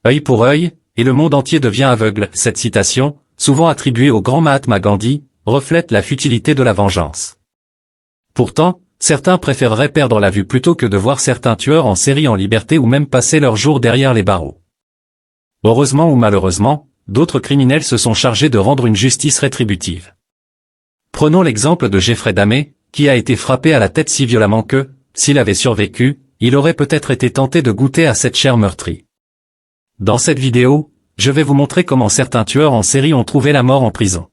Œil pour œil, et le monde entier devient aveugle. Cette citation, souvent attribuée au grand Mahatma Gandhi, reflète la futilité de la vengeance. Pourtant, certains préféreraient perdre la vue plutôt que de voir certains tueurs en série en liberté ou même passer leurs jours derrière les barreaux. Heureusement ou malheureusement, d'autres criminels se sont chargés de rendre une justice rétributive. Prenons l'exemple de Jeffrey Dahmé, qui a été frappé à la tête si violemment que, s'il avait survécu, il aurait peut-être été tenté de goûter à cette chair meurtrie. Dans cette vidéo, je vais vous montrer comment certains tueurs en série ont trouvé la mort en prison.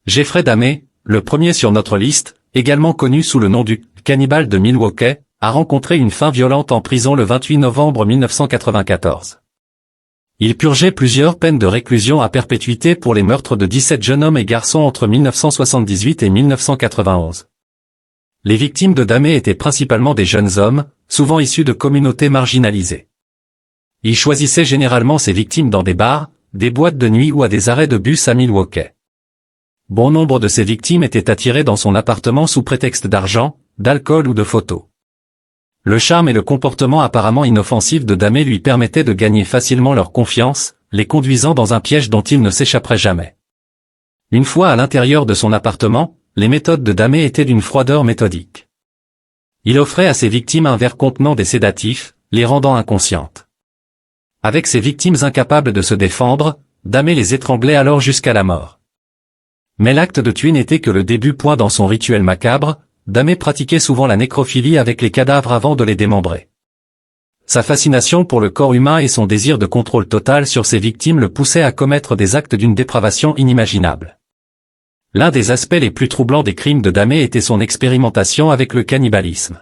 Jeffrey Dahmé, le premier sur notre liste, également connu sous le nom du « cannibale de Milwaukee », a rencontré une fin violente en prison le 28 novembre 1994. Il purgeait plusieurs peines de réclusion à perpétuité pour les meurtres de 17 jeunes hommes et garçons entre 1978 et 1991. Les victimes de Dahmé étaient principalement des jeunes hommes, souvent issus de communautés marginalisées. Il choisissait généralement ses victimes dans des bars, des boîtes de nuit ou à des arrêts de bus à Milwaukee. Bon nombre de ses victimes étaient attirées dans son appartement sous prétexte d'argent, d'alcool ou de photos. Le charme et le comportement apparemment inoffensif de Dahmé lui permettaient de gagner facilement leur confiance, les conduisant dans un piège dont il ne s'échapperait jamais. Une fois à l'intérieur de son appartement, les méthodes de Dahmé étaient d'une froideur méthodique. Il offrait à ses victimes un verre contenant des sédatifs, les rendant inconscientes. Avec ses victimes incapables de se défendre, Dahmé les étranglait alors jusqu'à la mort. Mais l'acte de tuer n'était que le début. Dans son rituel macabre, Dahmé pratiquait souvent la nécrophilie avec les cadavres avant de les démembrer. Sa fascination pour le corps humain et son désir de contrôle total sur ses victimes le poussaient à commettre des actes d'une dépravation inimaginable. L'un des aspects les plus troublants des crimes de Dahmé était son expérimentation avec le cannibalisme.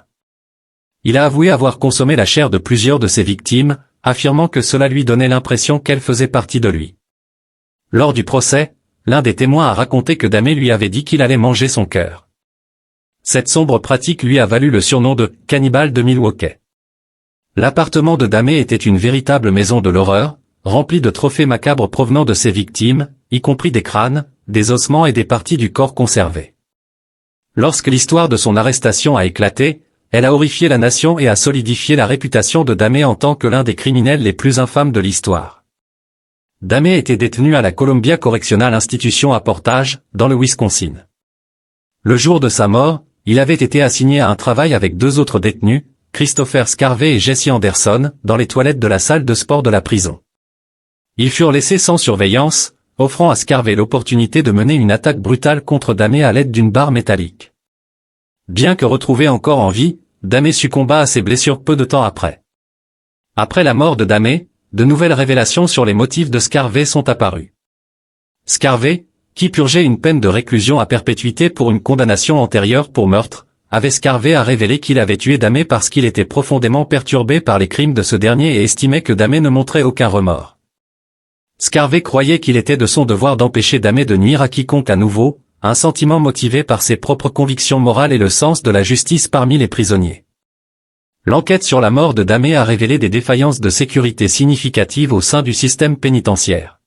Il a avoué avoir consommé la chair de plusieurs de ses victimes, affirmant que cela lui donnait l'impression qu'elles faisaient partie de lui. Lors du procès, l'un des témoins a raconté que Dahmé lui avait dit qu'il allait manger son cœur. Cette sombre pratique lui a valu le surnom de « cannibale de Milwaukee ». L'appartement de Dahmé était une véritable maison de l'horreur, remplie de trophées macabres provenant de ses victimes, y compris des crânes, des ossements et des parties du corps conservées. Lorsque l'histoire de son arrestation a éclaté, elle a horrifié la nation et a solidifié la réputation de Dahmé en tant que l'un des criminels les plus infâmes de l'histoire. Dahmé était détenu à la Columbia Correctional Institution à Portage, dans le Wisconsin. Le jour de sa mort, il avait été assigné à un travail avec deux autres détenus, Christopher Scarvey et Jesse Anderson, dans les toilettes de la salle de sport de la prison. Ils furent laissés sans surveillance, offrant à Scarvey l'opportunité de mener une attaque brutale contre Dahmé à l'aide d'une barre métallique. Bien que retrouvé encore en vie, Dahmé succomba à ses blessures peu de temps après. Après la mort de Dahmé, de nouvelles révélations sur les motifs de Scarvey sont apparues. Scarvey, qui purgeait une peine de réclusion à perpétuité pour une condamnation antérieure pour meurtre, Scarvey a révélé qu'il avait tué Dahmé parce qu'il était profondément perturbé par les crimes de ce dernier et estimait que Dahmé ne montrait aucun remords. Scarvey croyait qu'il était de son devoir d'empêcher Dahmé de nuire à quiconque à nouveau, un sentiment motivé par ses propres convictions morales et le sens de la justice parmi les prisonniers. L'enquête sur la mort de Dahmé a révélé des défaillances de sécurité significatives au sein du système pénitentiaire.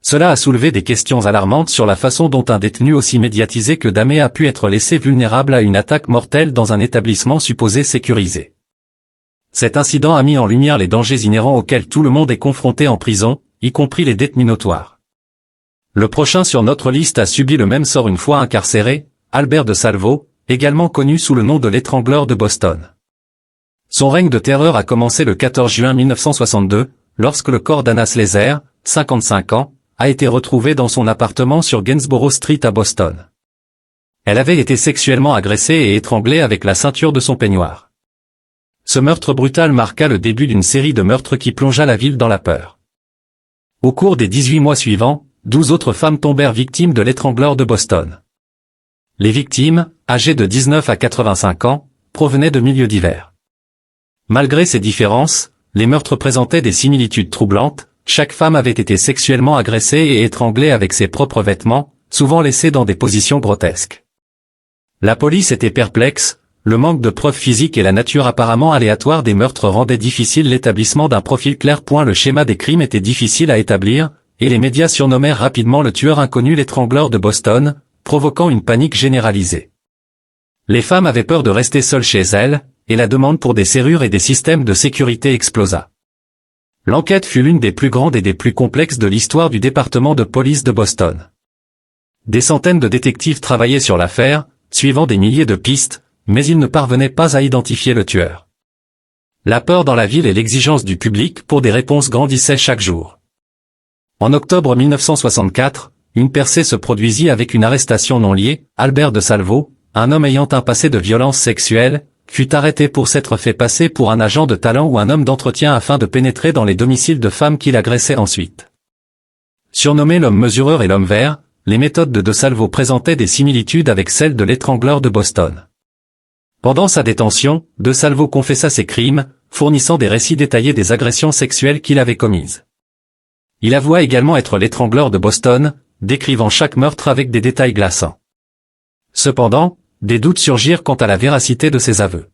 Cela a soulevé des questions alarmantes sur la façon dont un détenu aussi médiatisé que Dahmé a pu être laissé vulnérable à une attaque mortelle dans un établissement supposé sécurisé. Cet incident a mis en lumière les dangers inhérents auxquels tout le monde est confronté en prison, y compris les détenus notoires. Le prochain sur notre liste a subi le même sort une fois incarcéré, Albert de Salvo, également connu sous le nom de l'étrangleur de Boston. Son règne de terreur a commencé le 14 juin 1962, lorsque le corps d'Anna Slezer, 55 ans, a été retrouvé dans son appartement sur Gainsborough Street à Boston. Elle avait été sexuellement agressée et étranglée avec la ceinture de son peignoir. Ce meurtre brutal marqua le début d'une série de meurtres qui plongea la ville dans la peur. Au cours des 18 mois suivants, 12 autres femmes tombèrent victimes de l'étrangleur de Boston. Les victimes, âgées de 19 à 85 ans, provenaient de milieux divers. Malgré ces différences, les meurtres présentaient des similitudes troublantes. Chaque femme avait été sexuellement agressée et étranglée avec ses propres vêtements, souvent laissés dans des positions grotesques. La police était perplexe, le manque de preuves physiques et la nature apparemment aléatoire des meurtres rendaient difficile l'établissement d'un profil clair. Le schéma des crimes était difficile à établir, et les médias surnommèrent rapidement le tueur inconnu l'étrangleur de Boston, provoquant une panique généralisée. Les femmes avaient peur de rester seules chez elles, et la demande pour des serrures et des systèmes de sécurité explosa. L'enquête fut l'une des plus grandes et des plus complexes de l'histoire du département de police de Boston. Des centaines de détectives travaillaient sur l'affaire, suivant des milliers de pistes, mais ils ne parvenaient pas à identifier le tueur. La peur dans la ville et l'exigence du public pour des réponses grandissaient chaque jour. En octobre 1964, une percée se produisit avec une arrestation non liée. Albert DeSalvo, un homme ayant un passé de violence sexuelle, fut arrêté pour s'être fait passer pour un agent de talent ou un homme d'entretien afin de pénétrer dans les domiciles de femmes qu'il agressait ensuite. Surnommé l'homme mesureur et l'homme vert, les méthodes de DeSalvo présentaient des similitudes avec celles de l'étrangleur de Boston. Pendant sa détention, DeSalvo confessa ses crimes, fournissant des récits détaillés des agressions sexuelles qu'il avait commises. Il avoua également être l'étrangleur de Boston, décrivant chaque meurtre avec des détails glaçants. Cependant, des doutes surgirent quant à la véracité de ses aveux.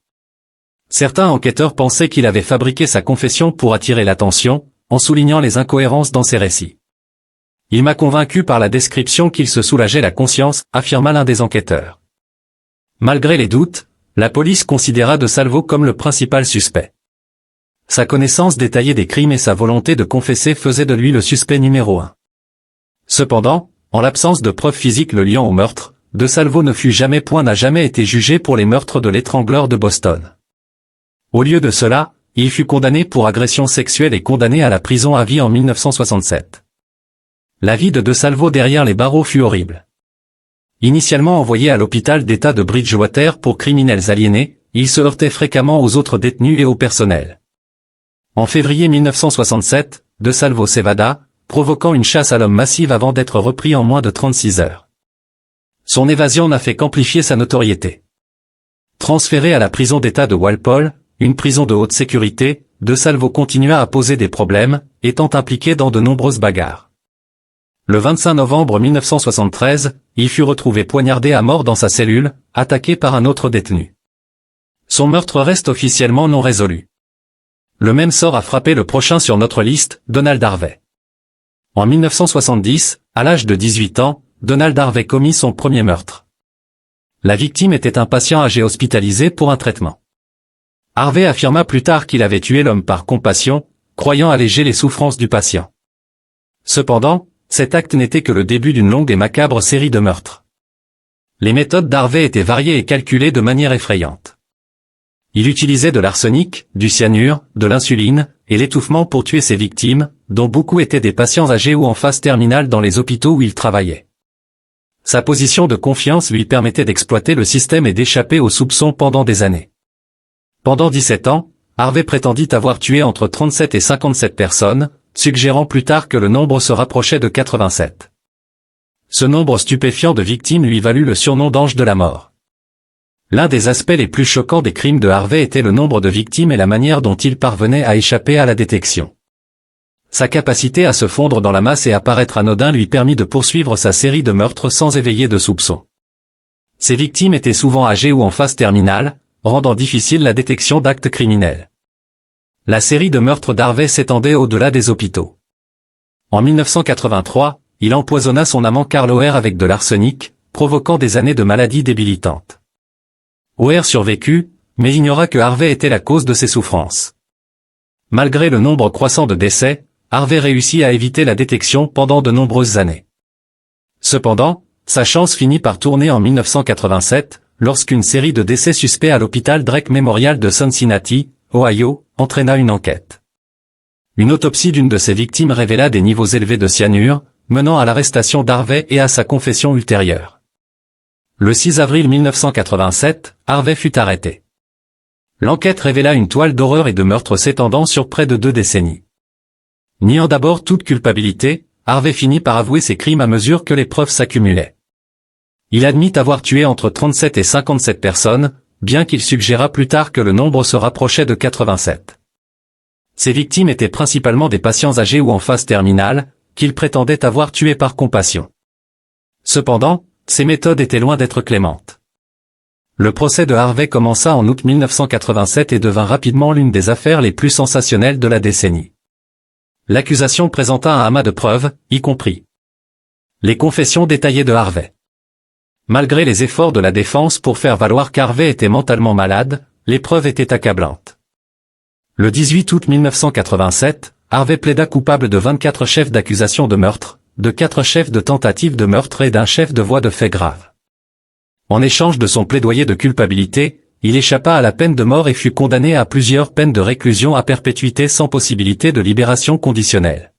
Certains enquêteurs pensaient qu'il avait fabriqué sa confession pour attirer l'attention, en soulignant les incohérences dans ses récits. « Il m'a convaincu par la description qu'il se soulageait la conscience », affirma l'un des enquêteurs. Malgré les doutes, la police considéra DeSalvo comme le principal suspect. Sa connaissance détaillée des crimes et sa volonté de confesser faisaient de lui le suspect numéro 1. Cependant, en l'absence de preuves physiques le liant au meurtre, DeSalvo n'a jamais été jugé pour les meurtres de l'étrangleur de Boston. Au lieu de cela, il fut condamné pour agression sexuelle et condamné à la prison à vie en 1967. La vie de DeSalvo derrière les barreaux fut horrible. Initialement envoyé à l'hôpital d'État de Bridgewater pour criminels aliénés, il se heurtait fréquemment aux autres détenus et au personnel. En février 1967, DeSalvo s'évada, provoquant une chasse à l'homme massive avant d'être repris en moins de 36 heures. Son évasion n'a fait qu'amplifier sa notoriété. Transféré à la prison d'État de Walpole, une prison de haute sécurité, DeSalvo continua à poser des problèmes, étant impliqué dans de nombreuses bagarres. Le 25 novembre 1973, il fut retrouvé poignardé à mort dans sa cellule, attaqué par un autre détenu. Son meurtre reste officiellement non résolu. Le même sort a frappé le prochain sur notre liste, Donald Harvey. En 1970, à l'âge de 18 ans, Donald Harvey commit son premier meurtre. La victime était un patient âgé hospitalisé pour un traitement. Harvey affirma plus tard qu'il avait tué l'homme par compassion, croyant alléger les souffrances du patient. Cependant, cet acte n'était que le début d'une longue et macabre série de meurtres. Les méthodes d'Harvey étaient variées et calculées de manière effrayante. Il utilisait de l'arsenic, du cyanure, de l'insuline, et l'étouffement pour tuer ses victimes, dont beaucoup étaient des patients âgés ou en phase terminale dans les hôpitaux où il travaillait. Sa position de confiance lui permettait d'exploiter le système et d'échapper aux soupçons pendant des années. Pendant 17 ans, Harvey prétendit avoir tué entre 37 et 57 personnes, suggérant plus tard que le nombre se rapprochait de 87. Ce nombre stupéfiant de victimes lui valut le surnom d'ange de la mort. L'un des aspects les plus choquants des crimes de Harvey était le nombre de victimes et la manière dont il parvenait à échapper à la détection. Sa capacité à se fondre dans la masse et à paraître anodin lui permit de poursuivre sa série de meurtres sans éveiller de soupçons. Ses victimes étaient souvent âgées ou en phase terminale, rendant difficile la détection d'actes criminels. La série de meurtres d'Harvey s'étendait au-delà des hôpitaux. En 1983, il empoisonna son amant Carl O'Hare avec de l'arsenic, provoquant des années de maladies débilitantes. O'Hare survécut, mais ignora que Harvey était la cause de ses souffrances. Malgré le nombre croissant de décès, Harvey réussit à éviter la détection pendant de nombreuses années. Cependant, sa chance finit par tourner en 1987, lorsqu'une série de décès suspects à l'hôpital Drake Memorial de Cincinnati, Ohio, entraîna une enquête. Une autopsie d'une de ses victimes révéla des niveaux élevés de cyanure, menant à l'arrestation d'Harvey et à sa confession ultérieure. Le 6 avril 1987, Harvey fut arrêté. L'enquête révéla une toile d'horreur et de meurtres s'étendant sur près de 2 décennies. Niant d'abord toute culpabilité, Harvey finit par avouer ses crimes à mesure que les preuves s'accumulaient. Il admit avoir tué entre 37 et 57 personnes, bien qu'il suggéra plus tard que le nombre se rapprochait de 87. Ses victimes étaient principalement des patients âgés ou en phase terminale, qu'il prétendait avoir tués par compassion. Cependant, ses méthodes étaient loin d'être clémentes. Le procès de Harvey commença en août 1987 et devint rapidement l'une des affaires les plus sensationnelles de la décennie. L'accusation présenta un amas de preuves, y compris les confessions détaillées de Harvey. Malgré les efforts de la défense pour faire valoir qu'Harvey était mentalement malade, les preuves étaient accablantes. Le 18 août 1987, Harvey plaida coupable de 24 chefs d'accusation de meurtre, de 4 chefs de tentative de meurtre et d'un chef de voie de fait grave. En échange de son plaidoyer de culpabilité, il échappa à la peine de mort et fut condamné à plusieurs peines de réclusion à perpétuité sans possibilité de libération conditionnelle.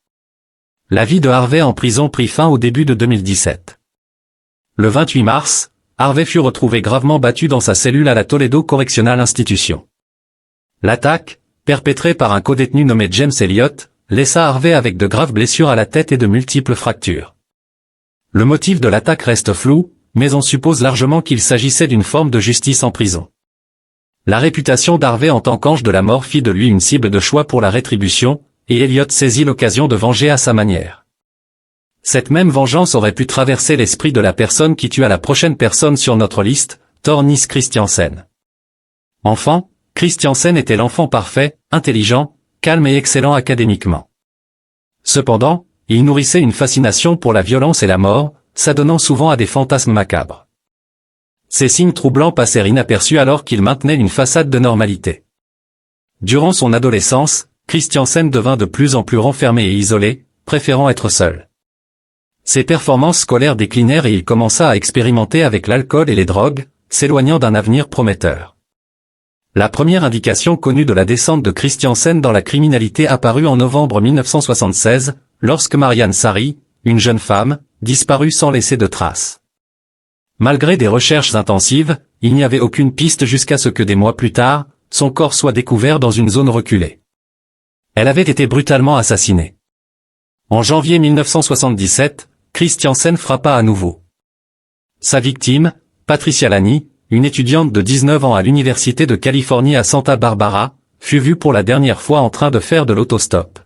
La vie de Harvey en prison prit fin au début de 2017. Le 28 mars, Harvey fut retrouvé gravement battu dans sa cellule à la Toledo Correctional Institution. L'attaque, perpétrée par un codétenu nommé James Elliott, laissa Harvey avec de graves blessures à la tête et de multiples fractures. Le motif de l'attaque reste flou, mais on suppose largement qu'il s'agissait d'une forme de justice en prison. La réputation d'Harvey en tant qu'ange de la mort fit de lui une cible de choix pour la rétribution, et Elliott saisit l'occasion de venger à sa manière. Cette même vengeance aurait pu traverser l'esprit de la personne qui tua la prochaine personne sur notre liste, Tor Nils Christiansen. Enfant, Christiansen était l'enfant parfait, intelligent, calme et excellent académiquement. Cependant, il nourrissait une fascination pour la violence et la mort, s'adonnant souvent à des fantasmes macabres. Ces signes troublants passèrent inaperçus alors qu'il maintenait une façade de normalité. Durant son adolescence, Christiansen devint de plus en plus renfermé et isolé, préférant être seul. Ses performances scolaires déclinèrent et il commença à expérimenter avec l'alcool et les drogues, s'éloignant d'un avenir prometteur. La première indication connue de la descente de Christiansen dans la criminalité apparut en novembre 1976, lorsque Marianne Sari, une jeune femme, disparut sans laisser de traces. Malgré des recherches intensives, il n'y avait aucune piste jusqu'à ce que des mois plus tard, son corps soit découvert dans une zone reculée. Elle avait été brutalement assassinée. En janvier 1977, Christiansen frappa à nouveau. Sa victime, Patricia Lani, une étudiante de 19 ans à l'Université de Californie à Santa Barbara, fut vue pour la dernière fois en train de faire de l'autostop.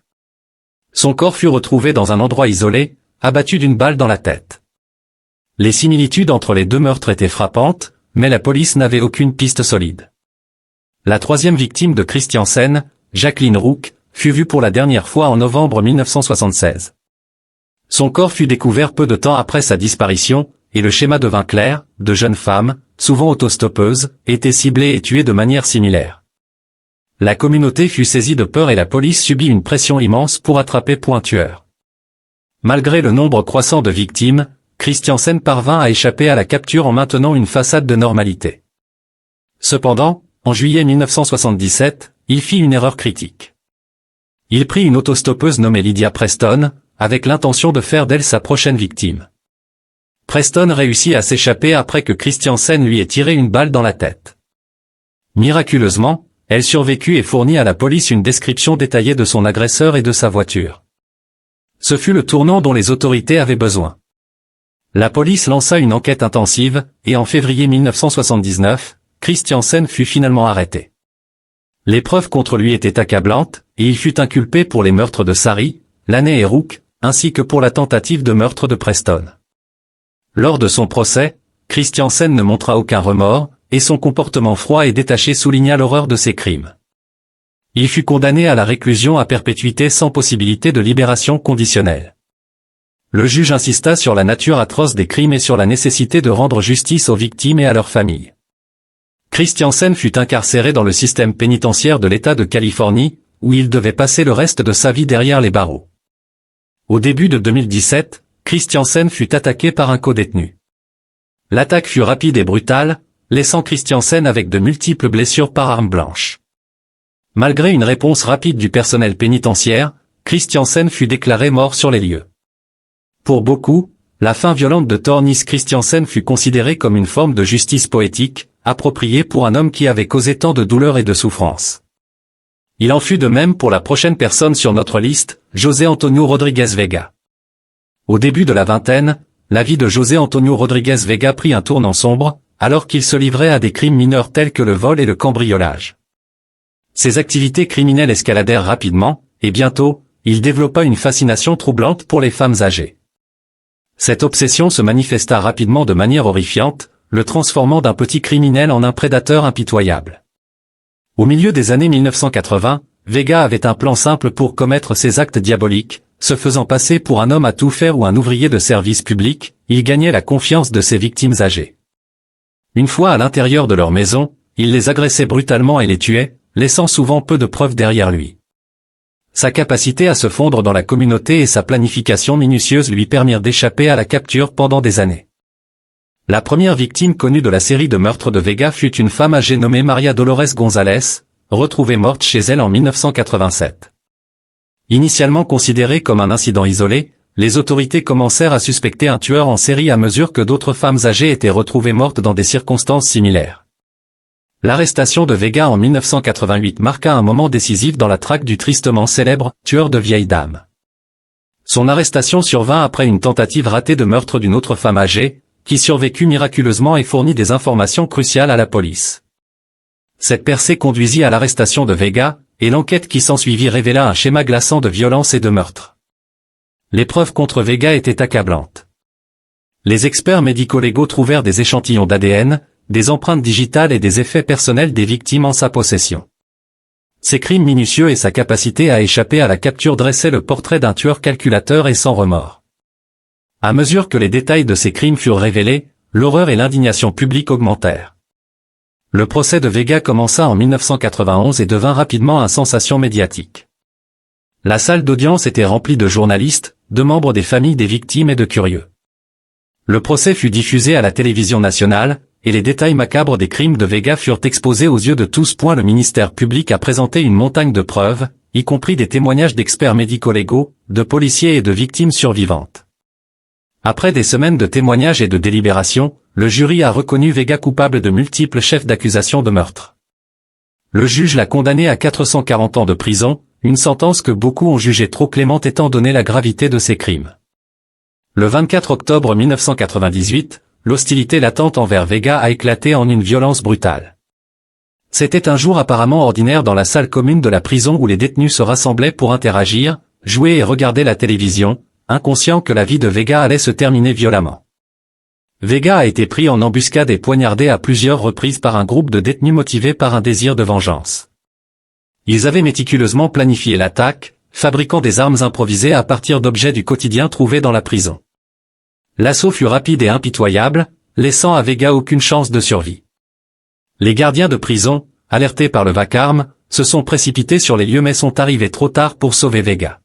Son corps fut retrouvé dans un endroit isolé, abattu d'une balle dans la tête. Les similitudes entre les deux meurtres étaient frappantes, mais la police n'avait aucune piste solide. La troisième victime de Christiansen, Jacqueline Rook, fut vue pour la dernière fois en novembre 1976. Son corps fut découvert peu de temps après sa disparition, et le schéma devint clair, de jeunes femmes, souvent autostoppeuses, étaient ciblées et tuées de manière similaire. La communauté fut saisie de peur et la police subit une pression immense pour attraper un tueur. Malgré le nombre croissant de victimes, Christiansen parvint à échapper à la capture en maintenant une façade de normalité. Cependant, en juillet 1977, il fit une erreur critique. Il prit une autostoppeuse nommée Lydia Preston, avec l'intention de faire d'elle sa prochaine victime. Preston réussit à s'échapper après que Christiansen lui ait tiré une balle dans la tête. Miraculeusement, elle survécut et fournit à la police une description détaillée de son agresseur et de sa voiture. Ce fut le tournant dont les autorités avaient besoin. La police lança une enquête intensive, et en février 1979, Christiansen fut finalement arrêté. Les preuves contre lui étaient accablantes, et il fut inculpé pour les meurtres de Sari, Lani et Rook, ainsi que pour la tentative de meurtre de Preston. Lors de son procès, Christiansen ne montra aucun remords, et son comportement froid et détaché souligna l'horreur de ses crimes. Il fut condamné à la réclusion à perpétuité sans possibilité de libération conditionnelle. Le juge insista sur la nature atroce des crimes et sur la nécessité de rendre justice aux victimes et à leurs familles. Christiansen fut incarcéré dans le système pénitentiaire de l'État de Californie, où il devait passer le reste de sa vie derrière les barreaux. Au début de 2017, Christiansen fut attaqué par un codétenu. L'attaque fut rapide et brutale, laissant Christiansen avec de multiples blessures par arme blanche. Malgré une réponse rapide du personnel pénitentiaire, Christiansen fut déclaré mort sur les lieux. Pour beaucoup, la fin violente de Tor Nils Christiansen fut considérée comme une forme de justice poétique, appropriée pour un homme qui avait causé tant de douleur et de souffrance. Il en fut de même pour la prochaine personne sur notre liste, José Antonio Rodriguez Vega. Au début de la vingtaine, la vie de José Antonio Rodriguez Vega prit un tournant sombre, alors qu'il se livrait à des crimes mineurs tels que le vol et le cambriolage. Ses activités criminelles escaladèrent rapidement, et bientôt, il développa une fascination troublante pour les femmes âgées. Cette obsession se manifesta rapidement de manière horrifiante, le transformant d'un petit criminel en un prédateur impitoyable. Au milieu des années 1980, Vega avait un plan simple pour commettre ses actes diaboliques, se faisant passer pour un homme à tout faire ou un ouvrier de service public, il gagnait la confiance de ses victimes âgées. Une fois à l'intérieur de leur maison, il les agressait brutalement et les tuait, laissant souvent peu de preuves derrière lui. Sa capacité à se fondre dans la communauté et sa planification minutieuse lui permirent d'échapper à la capture pendant des années. La première victime connue de la série de meurtres de Vega fut une femme âgée nommée Maria Dolores González, retrouvée morte chez elle en 1987. Initialement considéré comme un incident isolé, les autorités commencèrent à suspecter un tueur en série à mesure que d'autres femmes âgées étaient retrouvées mortes dans des circonstances similaires. L'arrestation de Vega en 1988 marqua un moment décisif dans la traque du tristement célèbre « tueur de vieilles dames ». Son arrestation survint après une tentative ratée de meurtre d'une autre femme âgée, qui survécut miraculeusement et fournit des informations cruciales à la police. Cette percée conduisit à l'arrestation de Vega, et l'enquête qui s'ensuivit révéla un schéma glaçant de violence et de meurtre. Les preuves contre Vega étaient accablantes. Les experts médico-légaux trouvèrent des échantillons d'ADN, des empreintes digitales et des effets personnels des victimes en sa possession. Ses crimes minutieux et sa capacité à échapper à la capture dressaient le portrait d'un tueur calculateur et sans remords. À mesure que les détails de ces crimes furent révélés, l'horreur et l'indignation publique augmentèrent. Le procès de Vega commença en 1991 et devint rapidement une sensation médiatique. La salle d'audience était remplie de journalistes, de membres des familles des victimes et de curieux. Le procès fut diffusé à la télévision nationale, et les détails macabres des crimes de Vega furent exposés aux yeux de tous. Le ministère public a présenté une montagne de preuves, y compris des témoignages d'experts médico-légaux, de policiers et de victimes survivantes. Après des semaines de témoignages et de délibérations, le jury a reconnu Vega coupable de multiples chefs d'accusation de meurtre. Le juge l'a condamné à 440 ans de prison, une sentence que beaucoup ont jugée trop clémente étant donné la gravité de ses crimes. Le 24 octobre 1998, l'hostilité latente envers Vega a éclaté en une violence brutale. C'était un jour apparemment ordinaire dans la salle commune de la prison où les détenus se rassemblaient pour interagir, jouer et regarder la télévision, inconscient que la vie de Vega allait se terminer violemment. Vega a été pris en embuscade et poignardé à plusieurs reprises par un groupe de détenus motivés par un désir de vengeance. Ils avaient méticuleusement planifié l'attaque, fabriquant des armes improvisées à partir d'objets du quotidien trouvés dans la prison. L'assaut fut rapide et impitoyable, laissant à Vega aucune chance de survie. Les gardiens de prison, alertés par le vacarme, se sont précipités sur les lieux mais sont arrivés trop tard pour sauver Vega.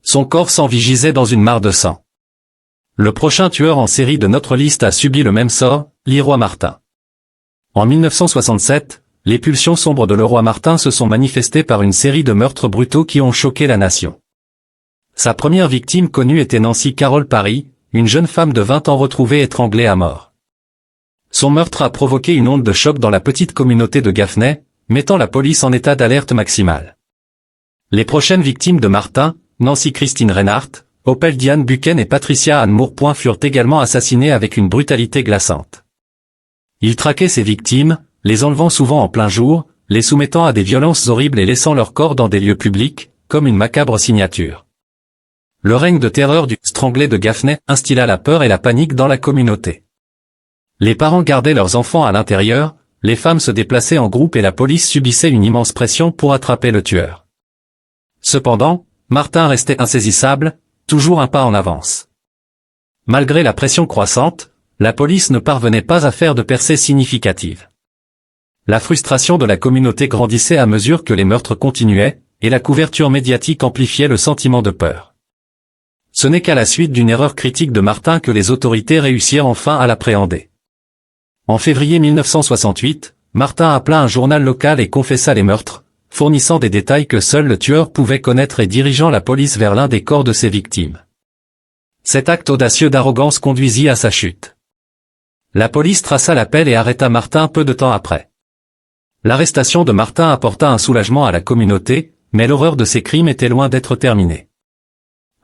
Son corps sans vie gisait dans une mare de sang. Le prochain tueur en série de notre liste a subi le même sort, Leroy Martin. En 1967, les pulsions sombres de Leroy Martin se sont manifestées par une série de meurtres brutaux qui ont choqué la nation. Sa première victime connue était Nancy Carroll Parry, une jeune femme de 20 ans retrouvée étranglée à mort. Son meurtre a provoqué une onde de choc dans la petite communauté de Gaffney, mettant la police en état d'alerte maximale. Les prochaines victimes de Martin, Nancy Christine Reinhardt, Opel Diane Buchan et Patricia Ann Moore furent également assassinées avec une brutalité glaçante. Il traquait ses victimes, les enlevant souvent en plein jour, les soumettant à des violences horribles et laissant leur corps dans des lieux publics, comme une macabre signature. Le règne de terreur du « stranglé » de Gaffney instilla la peur et la panique dans la communauté. Les parents gardaient leurs enfants à l'intérieur, les femmes se déplaçaient en groupe et la police subissait une immense pression pour attraper le tueur. Cependant, Martin restait insaisissable, toujours un pas en avance. Malgré la pression croissante, la police ne parvenait pas à faire de percées significatives. La frustration de la communauté grandissait à mesure que les meurtres continuaient, et la couverture médiatique amplifiait le sentiment de peur. Ce n'est qu'à la suite d'une erreur critique de Martin que les autorités réussirent enfin à l'appréhender. En février 1968, Martin appela un journal local et confessa les meurtres, fournissant des détails que seul le tueur pouvait connaître et dirigeant la police vers l'un des corps de ses victimes. Cet acte audacieux d'arrogance conduisit à sa chute. La police traça l'appel et arrêta Martin peu de temps après. L'arrestation de Martin apporta un soulagement à la communauté, mais l'horreur de ses crimes était loin d'être terminée.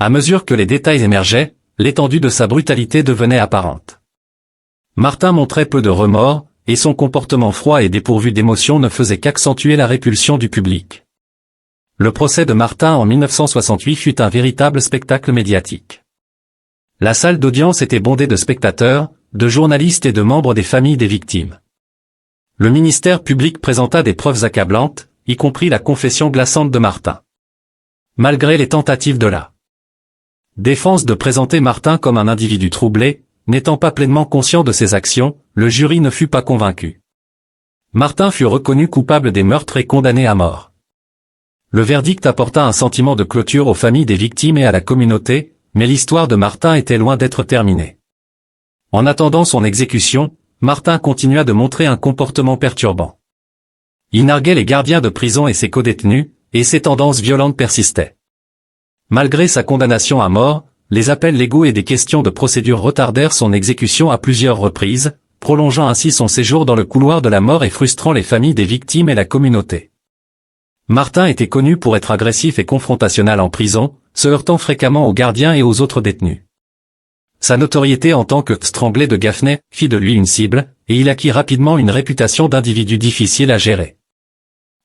À mesure que les détails émergeaient, l'étendue de sa brutalité devenait apparente. Martin montrait peu de remords, et son comportement froid et dépourvu d'émotion ne faisait qu'accentuer la répulsion du public. Le procès de Martin en 1968 fut un véritable spectacle médiatique. La salle d'audience était bondée de spectateurs, de journalistes et de membres des familles des victimes. Le ministère public présenta des preuves accablantes, y compris la confession glaçante de Martin. Malgré les tentatives de la défense de présenter Martin comme un individu troublé, n'étant pas pleinement conscient de ses actions, le jury ne fut pas convaincu. Martin fut reconnu coupable des meurtres et condamné à mort. Le verdict apporta un sentiment de clôture aux familles des victimes et à la communauté, mais l'histoire de Martin était loin d'être terminée. En attendant son exécution, Martin continua de montrer un comportement perturbant. Il narguait les gardiens de prison et ses codétenus, et ses tendances violentes persistaient. Malgré sa condamnation à mort, les appels légaux et des questions de procédure retardèrent son exécution à plusieurs reprises, prolongeant ainsi son séjour dans le couloir de la mort et frustrant les familles des victimes et la communauté. Martin était connu pour être agressif et confrontationnel en prison, se heurtant fréquemment aux gardiens et aux autres détenus. Sa notoriété en tant que « stranglé de Gaffney » fit de lui une cible, et il acquit rapidement une réputation d'individu difficile à gérer.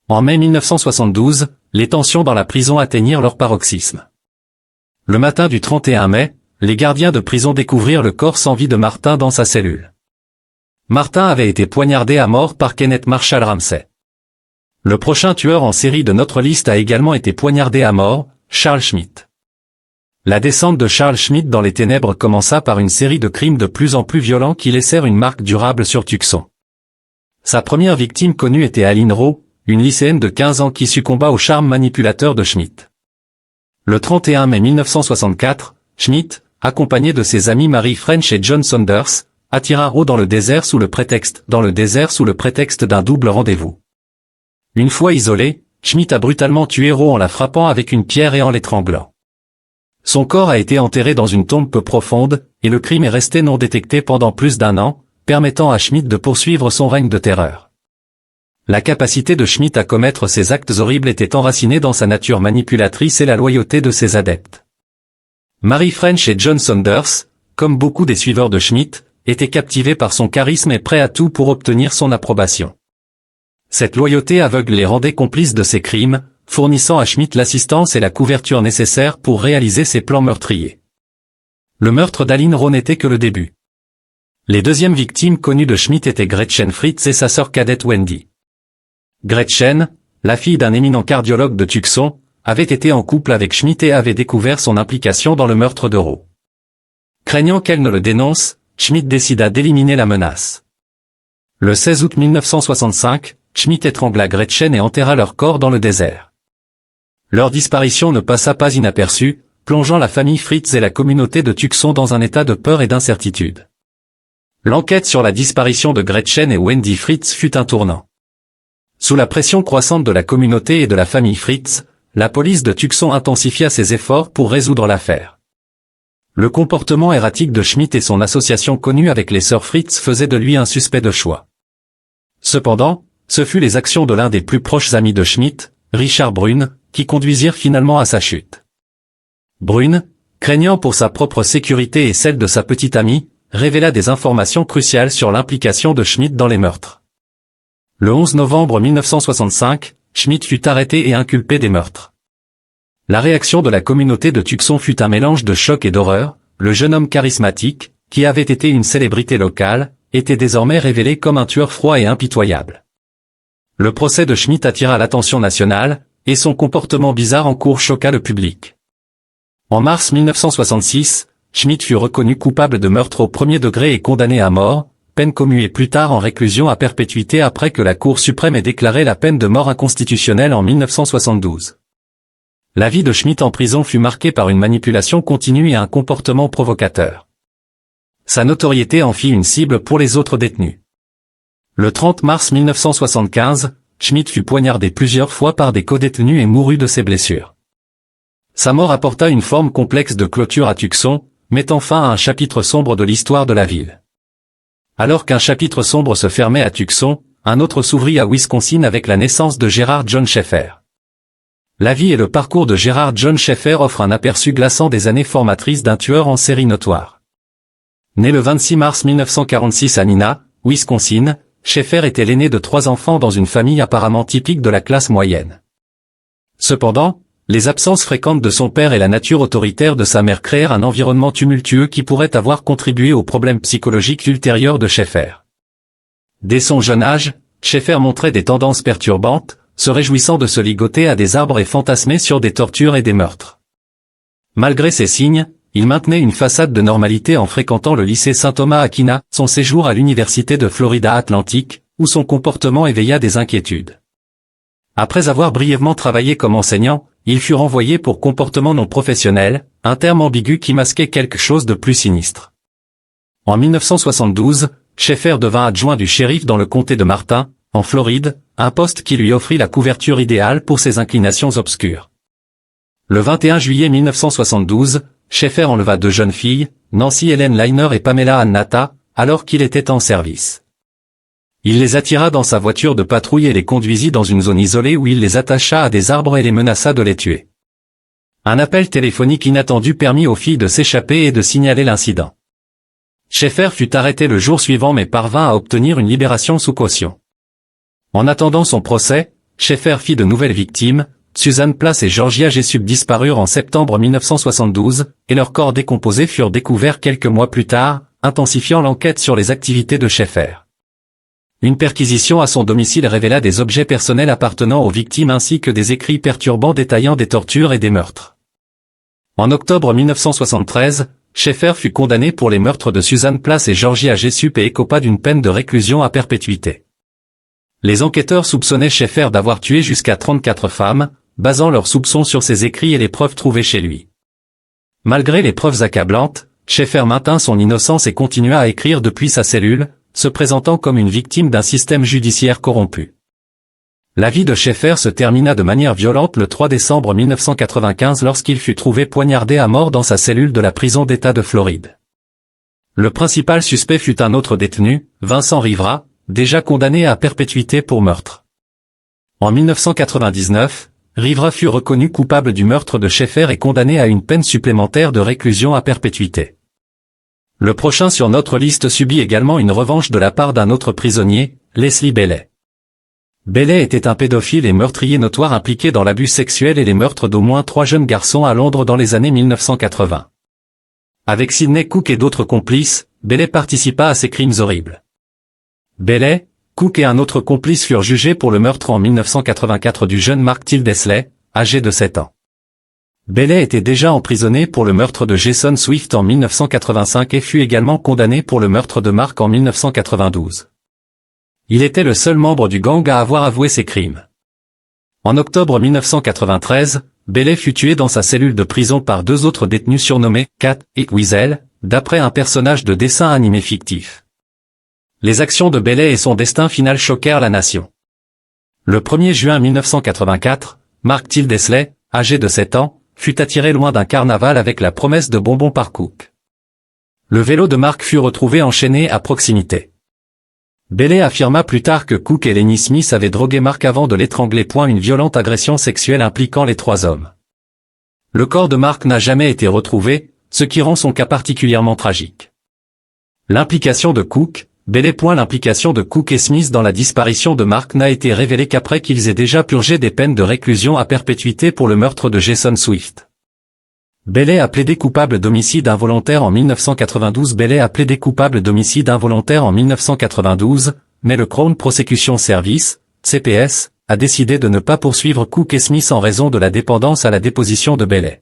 En mai 1972, les tensions dans la prison atteignirent leur paroxysme. Le matin du 31 mai, les gardiens de prison découvrirent le corps sans vie de Martin dans sa cellule. Martin avait été poignardé à mort par Kenneth Marshall Ramsey. Le prochain tueur en série de notre liste a également été poignardé à mort, Charles Schmitt. La descente de Charles Schmitt dans les ténèbres commença par une série de crimes de plus en plus violents qui laissèrent une marque durable sur Tucson. Sa première victime connue était Aline Rowe, une lycéenne de 15 ans qui succomba au charme manipulateur de Schmitt. Le 31 mai 1964, Schmitt, accompagné de ses amis Mary French et John Saunders, attira Rowe dans le désert sous le prétexte d'un double rendez-vous. Une fois isolé, Schmitt a brutalement tué Rowe en la frappant avec une pierre et en l'étranglant. Son corps a été enterré dans une tombe peu profonde, et le crime est resté non détecté pendant plus d'1 an, permettant à Schmitt de poursuivre son règne de terreur. La capacité de Schmitt à commettre ces actes horribles était enracinée dans sa nature manipulatrice et la loyauté de ses adeptes. Mary French et John Saunders, comme beaucoup des suiveurs de Schmitt, étaient captivés par son charisme et prêts à tout pour obtenir son approbation. Cette loyauté aveugle les rendait complices de ses crimes, fournissant à Schmitt l'assistance et la couverture nécessaires pour réaliser ses plans meurtriers. Le meurtre d'Aline Rowe n'était que le début. Les deuxièmes victimes connues de Schmitt étaient Gretchen Fritz et sa sœur cadette Wendy. Gretchen, la fille d'un éminent cardiologue de Tucson, avait été en couple avec Schmitt et avait découvert son implication dans le meurtre de Rowe. Craignant qu'elle ne le dénonce, Schmitt décida d'éliminer la menace. Le 16 août 1965, Schmitt étrangla Gretchen et enterra leur corps dans le désert. Leur disparition ne passa pas inaperçue, plongeant la famille Fritz et la communauté de Tucson dans un état de peur et d'incertitude. L'enquête sur la disparition de Gretchen et Wendy Fritz fut un tournant. Sous la pression croissante de la communauté et de la famille Fritz, la police de Tucson intensifia ses efforts pour résoudre l'affaire. Le comportement erratique de Schmitt et son association connue avec les sœurs Fritz faisaient de lui un suspect de choix. Cependant, ce fut les actions de l'un des plus proches amis de Schmitt, Richard Brune, qui conduisirent finalement à sa chute. Brune, craignant pour sa propre sécurité et celle de sa petite amie, révéla des informations cruciales sur l'implication de Schmitt dans les meurtres. Le 11 novembre 1965, Schmitt fut arrêté et inculpé des meurtres. La réaction de la communauté de Tucson fut un mélange de choc et d'horreur. Le jeune homme charismatique, qui avait été une célébrité locale, était désormais révélé comme un tueur froid et impitoyable. Le procès de Schmitt attira l'attention nationale, et son comportement bizarre en cour choqua le public. En mars 1966, Schmitt fut reconnu coupable de meurtre au premier degré et condamné à mort, peine commuée plus tard en réclusion à perpétuité après que la Cour suprême ait déclaré la peine de mort inconstitutionnelle en 1972. La vie de Schmitt en prison fut marquée par une manipulation continue et un comportement provocateur. Sa notoriété en fit une cible pour les autres détenus. Le 30 mars 1975, Schmitt fut poignardé plusieurs fois par des codétenus et mourut de ses blessures. Sa mort apporta une forme complexe de clôture à Tucson, mettant fin à un chapitre sombre de l'histoire de la ville. Alors qu'un chapitre sombre se fermait à Tucson, un autre s'ouvrit à Wisconsin avec la naissance de Gerard John Schaeffer. La vie et le parcours de Gerard John Schaeffer offrent un aperçu glaçant des années formatrices d'un tueur en série notoire. Né le 26 mars 1946 à Neenah, Wisconsin, Schaeffer était l'aîné de 3 enfants dans une famille apparemment typique de la classe moyenne. Cependant, les absences fréquentes de son père et la nature autoritaire de sa mère créèrent un environnement tumultueux qui pourrait avoir contribué aux problèmes psychologiques ultérieurs de Schaeffer. Dès son jeune âge, Schaeffer montrait des tendances perturbantes, se réjouissant de se ligoter à des arbres et fantasmer sur des tortures et des meurtres. Malgré ces signes, il maintenait une façade de normalité en fréquentant le lycée Saint-Thomas à Keena, son séjour à l'université de Florida Atlantic, où son comportement éveilla des inquiétudes. Après avoir brièvement travaillé comme enseignant, il fut renvoyé pour comportement non professionnel, un terme ambigu qui masquait quelque chose de plus sinistre. En 1972, Schaeffer devint adjoint du shérif dans le comté de Martin, en Floride, un poste qui lui offrit la couverture idéale pour ses inclinations obscures. Le 21 juillet 1972, Schaeffer enleva 2 jeunes filles, Nancy Ellen Liner et Pamela Ann Natta, alors qu'il était en service. Il les attira dans sa voiture de patrouille et les conduisit dans une zone isolée où il les attacha à des arbres et les menaça de les tuer. Un appel téléphonique inattendu permit aux filles de s'échapper et de signaler l'incident. Schaeffer fut arrêté le jour suivant mais parvint à obtenir une libération sous caution. En attendant son procès, Schaeffer fit de nouvelles victimes. Susan Place et Georgia Jessup disparurent en septembre 1972, et leurs corps décomposés furent découverts quelques mois plus tard, intensifiant l'enquête sur les activités de Schaeffer. Une perquisition à son domicile révéla des objets personnels appartenant aux victimes ainsi que des écrits perturbants détaillant des tortures et des meurtres. En octobre 1973, Schaeffer fut condamné pour les meurtres de Susan Place et Georgia Jessup et écopa d'une peine de réclusion à perpétuité. Les enquêteurs soupçonnaient Schaeffer d'avoir tué jusqu'à 34 femmes, basant leurs soupçons sur ses écrits et les preuves trouvées chez lui. Malgré les preuves accablantes, Schaeffer maintint son innocence et continua à écrire depuis sa cellule, se présentant comme une victime d'un système judiciaire corrompu. La vie de Schaeffer se termina de manière violente le 3 décembre 1995 lorsqu'il fut trouvé poignardé à mort dans sa cellule de la prison d'État de Floride. Le principal suspect fut un autre détenu, Vincent Rivera, déjà condamné à perpétuité pour meurtre. En 1999, Rivera fut reconnu coupable du meurtre de Schaeffer et condamné à une peine supplémentaire de réclusion à perpétuité. Le prochain sur notre liste subit également une revanche de la part d'un autre prisonnier, Leslie Bailey. Bailey était un pédophile et meurtrier notoire impliqué dans l'abus sexuel et les meurtres d'au moins 3 jeunes garçons à Londres dans les années 1980. Avec Sidney Cook et d'autres complices, Bailey participa à ces crimes horribles. Bailey, Cook et un autre complice furent jugés pour le meurtre en 1984 du jeune Mark Tildesley, âgé de 7 ans. Bailey était déjà emprisonné pour le meurtre de Jason Swift en 1985 et fut également condamné pour le meurtre de Mark en 1992. Il était le seul membre du gang à avoir avoué ses crimes. En octobre 1993, Bailey fut tué dans sa cellule de prison par 2 autres détenus surnommés Cat et Weasel, d'après un personnage de dessin animé fictif. Les actions de Bailey et son destin final choquèrent la nation. Le 1er juin 1984, Mark Tildesley, âgé de 7 ans, fut attiré loin d'un carnaval avec la promesse de bonbons par Cook. Le vélo de Mark fut retrouvé enchaîné à proximité. Bailey affirma plus tard que Cook et Lenny Smith avaient drogué Mark avant de l'étrangler. Une violente agression sexuelle impliquant les 3 hommes. Le corps de Mark n'a jamais été retrouvé, ce qui rend son cas particulièrement tragique. L'implication de Cook, Bailey. L'implication de Cook et Smith dans la disparition de Mark n'a été révélée qu'après qu'ils aient déjà purgé des peines de réclusion à perpétuité pour le meurtre de Jason Swift. Bailey a plaidé coupable d'homicide involontaire en 1992. Bailey a plaidé coupable d'homicide involontaire en 1992, mais le Crown Prosecution Service, CPS, a décidé de ne pas poursuivre Cook et Smith en raison de la dépendance à la déposition de Bailey.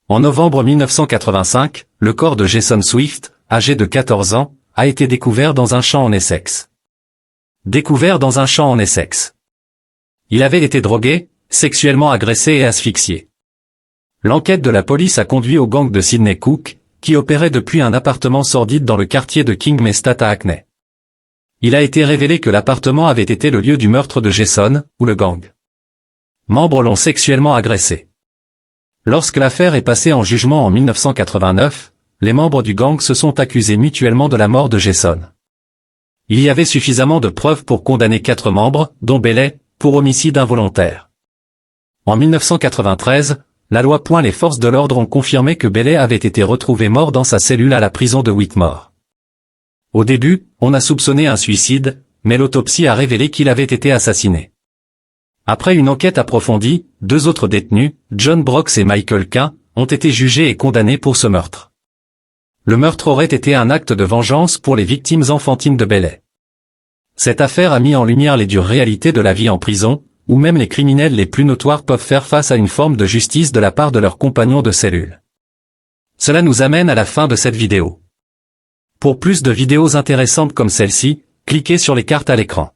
En novembre 1985, le corps de Jason Swift, âgé de 14 ans, a été découvert dans un champ en Essex. Découvert dans un champ en Essex. Il avait été drogué, sexuellement agressé et asphyxié. L'enquête de la police a conduit au gang de Sidney Cook, qui opérait depuis un appartement sordide dans le quartier de King Mestat à Hackney. Il a été révélé que l'appartement avait été le lieu du meurtre de Jason, où le gang membres l'ont sexuellement agressé. Lorsque l'affaire est passée en jugement en 1989, les membres du gang se sont accusés mutuellement de la mort de Jason. Il y avait suffisamment de preuves pour condamner 4 membres, dont Bailey, pour homicide involontaire. En 1993, la loi. Les forces de l'ordre ont confirmé que Bailey avait été retrouvé mort dans sa cellule à la prison de Whitmore. Au début, on a soupçonné un suicide, mais l'autopsie a révélé qu'il avait été assassiné. Après une enquête approfondie, 2 autres détenus, John Brooks et Michael Cain, ont été jugés et condamnés pour ce meurtre. Le meurtre aurait été un acte de vengeance pour les victimes enfantines de Bailey. Cette affaire a mis en lumière les dures réalités de la vie en prison, où même les criminels les plus notoires peuvent faire face à une forme de justice de la part de leurs compagnons de cellule. Cela nous amène à la fin de cette vidéo. Pour plus de vidéos intéressantes comme celle-ci, cliquez sur les cartes à l'écran.